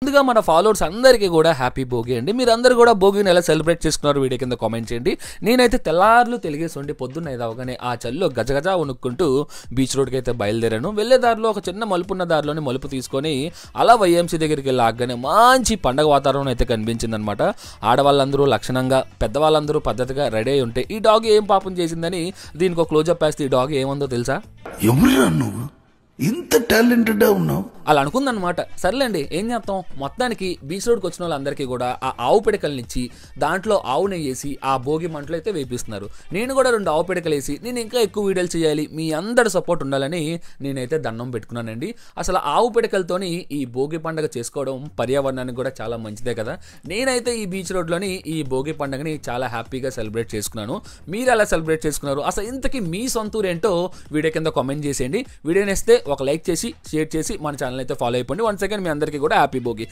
ముందుగా మన ఫాలోవర్స్ అందరికీ కూడా హ్యాపీ భోగి అండి. మీరందరూ కూడా భోగిని ఎలా సెలబ్రేట్ చేసుకున్నారు వీడియో కింద కామెంట్ చేయండి. నేనైతే తెల్లార్లు తెలిగేసి పొద్దున్న అవగానే ఆ చలిలో గజగజ వణుక్కుంటూ బీచ్ రోడ్కి అయితే బయలుదేరాను. వెళ్ళే దారిలో ఒక చిన్న మలుపున్న దారిలోని మలుపు తీసుకొని అలా వైఎంసీ దగ్గరికి వెళ్ళగానే మంచి పండగ వాతావరణం అయితే కనిపించిందనమాట. ఆడవాళ్ళందరూ లక్షణంగా, పెద్దవాళ్ళందరూ పద్ధతిగా రెడీ అయి ఉంటే ఈ డాగ్ ఏం పాపం చేసిందని దీనికి ఒక క్లోజప్ వేస్తే ఈ డాగ్ ఏముందో తెలుసా? ఎవరురా నువ్వు ఇంత టాలెంటెడ్ ఉన్నావు అలా అనుకుందనమాట. సర్లేండి, ఏం చేస్తాం, మొత్తానికి బీచ్ రోడ్కి వచ్చిన వాళ్ళందరికీ కూడా ఆ ఆవు పిడకలనిచ్చి దాంట్లో ఆవు నెయ్యేసి ఆ భోగి మంటలు అయితే వేపిస్తున్నారు. నేను కూడా 2 ఆవు పిడకలు వేసి నేను ఇంకా ఎక్కువ వీడియోలు చేయాలి, మీ అందరి సపోర్ట్ ఉండాలని నేనైతే దండం పెట్టుకున్నానండి. అసలు ఆవు పిడకలతోని ఈ భోగి పండుగ చేసుకోవడం పర్యావరణానికి కూడా చాలా మంచిదే కదా. నేనైతే ఈ బీచ్ రోడ్లోని ఈ భోగి పండుగని చాలా హ్యాపీగా సెలబ్రేట్ చేసుకున్నాను. మీరు ఎలా సెలబ్రేట్ చేసుకున్నారు? అసలు ఇంతకీ మీ సొంతూరు ఏంటో వీడియో కింద కామెంట్ చేసేయండి. వీడియో నేస్తే ఒక లైక్ చేసి షేర్ చేసి మన ఛానల్ అయితే ఫాలో అయిపోండి. 1 సెకండ్ మీ అందరికీ కూడా హ్యాపీ భోగి.